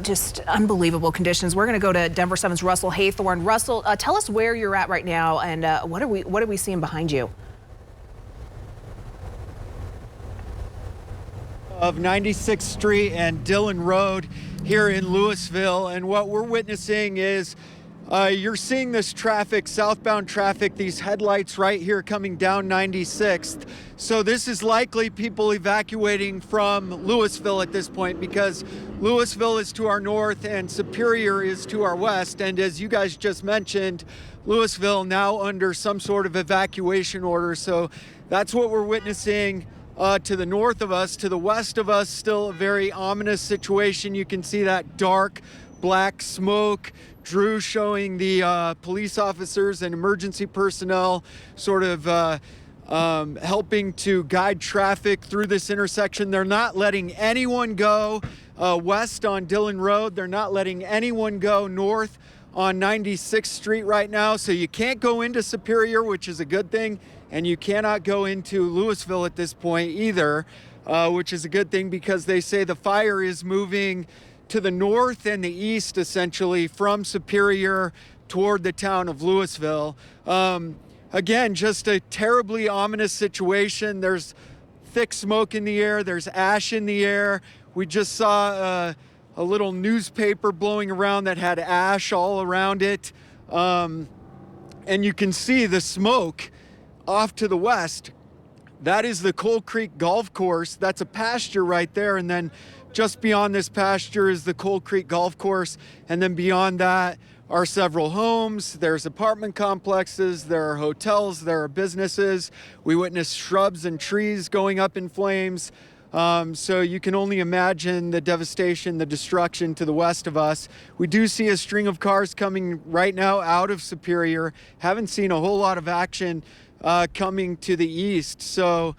Just unbelievable conditions. We're going to go to Denver 7's Russell Haythorne. Russell, tell us where you're at right now, and what are we seeing behind you? Of 96th Street and Dillon Road here in Louisville, and what we're witnessing is you're seeing this traffic, southbound traffic, these headlights right here coming down 96th. So this is likely people evacuating from Louisville at this point, because Louisville is to our north and Superior is to our west. And as you guys just mentioned, Louisville now under some sort of evacuation order. So that's what we're witnessing. To the north of us, to the west of us, still a very ominous situation. You can see that dark black smoke. Drew showing the police officers and emergency personnel sort of helping to guide traffic through this intersection. They're not letting anyone go west on Dillon Road. They're not letting anyone go north on 96th Street right now. So you can't go into Superior, which is a good thing. And you cannot go into Louisville at this point either, which is a good thing, because they say the fire is moving to the north and the east, essentially, from Superior toward the town of Louisville. Again, just a terribly ominous situation. There's thick smoke in the air. There's ash in the air. We just saw a little newspaper blowing around that had ash all around it. And you can see the smoke off to the west. That is the Coal Creek Golf Course. That's a pasture right there. And then just beyond this pasture is the Coal Creek Golf Course. And then beyond that are several homes. There's apartment complexes. There are hotels. There are businesses. We witnessed shrubs and trees going up in flames. So you can only imagine the devastation, the destruction to the west of us. We do see a string of cars coming right now out of Superior. Haven't seen a whole lot of action coming to the east. So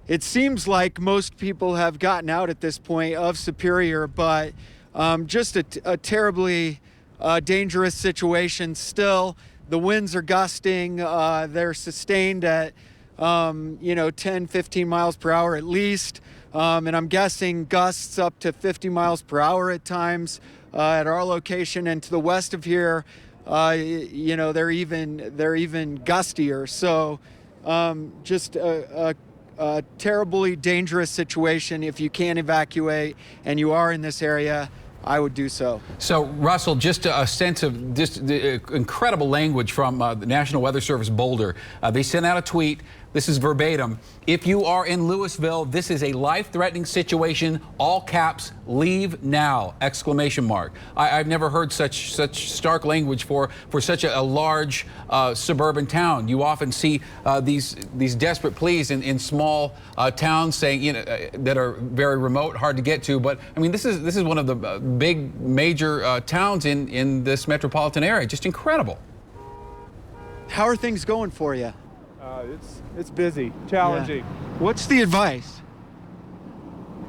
it seems like most people have gotten out at this point of Superior, but just a terribly dangerous situation still. The winds are gusting. They're sustained at 10, 15 miles per hour at least. And I'm guessing gusts up to 50 miles per hour at times at our location. And to the west of here, they're even gustier. So just a terribly dangerous situation. If you can evacuate and you are in this area, I would do so. So, Russell, just a sense of just the incredible language from the National Weather Service Boulder. They sent out a tweet. This is verbatim. If you are in Louisville, this is a life-threatening situation. All caps, leave now! Exclamation mark. I've never heard such stark language for such a large suburban town. You often see these desperate pleas in small towns saying, that are very remote, hard to get to. But I mean, this is one of the big major towns in this metropolitan area. Just incredible. How are things going for you? It's busy, challenging. Yeah. What's the advice?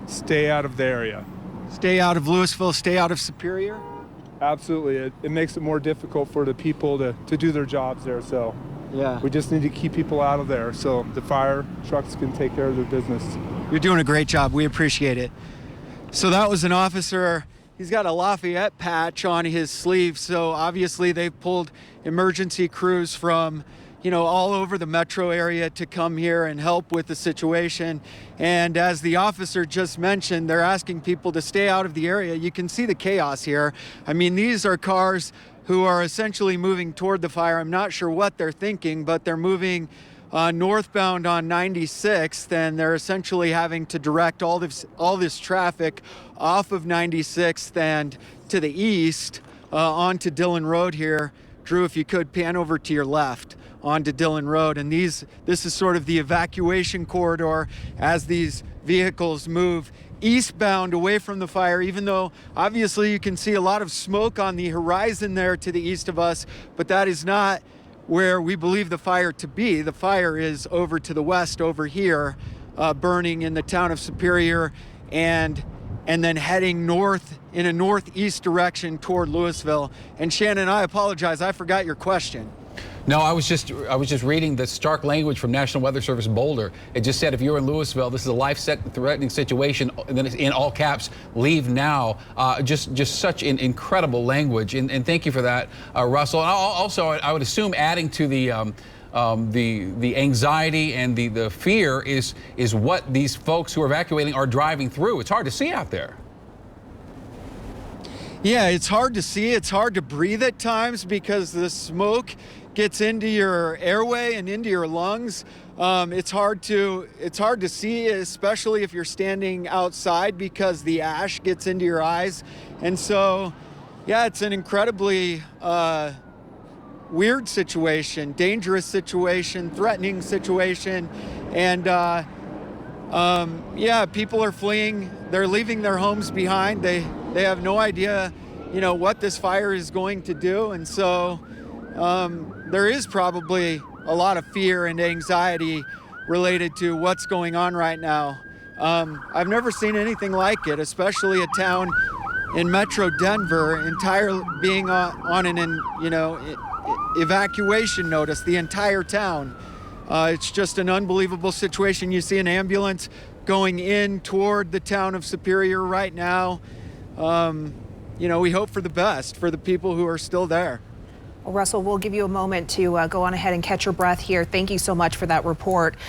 Stay out of the area. Stay out of Louisville, stay out of Superior? Absolutely. It makes it more difficult for the people to do their jobs there. So yeah, we just need to keep people out of there so the fire trucks can take care of their business. You're doing a great job. We appreciate it. So that was an officer. He's got a Lafayette patch on his sleeve. So obviously they've pulled emergency crews from all over the metro area to come here and help with the situation. And as the officer just mentioned, they're asking people to stay out of the area. You can see the chaos here. I mean, these are cars who are essentially moving toward the fire. I'm not sure what they're thinking, but they're moving northbound on 96th, and they're essentially having to direct all this traffic off of 96th and to the east onto Dillon Road here. Drew, if you could pan over to your left onto Dillon Road. And this is sort of the evacuation corridor as these vehicles move eastbound away from the fire, even though obviously you can see a lot of smoke on the horizon there to the east of us, but that is not where we believe the fire to be. The fire is over to the west over here, burning in the town of Superior and then heading north in a northeast direction toward Louisville. And Shannon, I apologize, I forgot your question. No, I was just reading the stark language from National Weather Service Boulder. It just said if you're in Louisville, this is a life-threatening situation. And then it's in all caps, leave now. Just such an incredible language, and thank you for that, Russell. And also, I would assume adding to the anxiety and the fear is what these folks who are evacuating are driving through. It's hard to see out there. Yeah, it's hard to see. It's hard to breathe at times because the smoke gets into your airway and into your lungs. It's hard to see, especially if you're standing outside, because the ash gets into your eyes. And so, yeah, it's an incredibly weird situation, dangerous situation, threatening situation. And yeah, people are fleeing. They're leaving their homes behind. They have no idea, what this fire is going to do. And so there is probably a lot of fear and anxiety related to what's going on right now. I've never seen anything like it, especially a town in Metro Denver entirely being on an evacuation notice, the entire town. It's just an unbelievable situation. You see an ambulance going in toward the town of Superior right now. We hope for the best for the people who are still there. Well, Russell, we'll give you a moment to go on ahead and catch your breath here. Thank you so much for that report.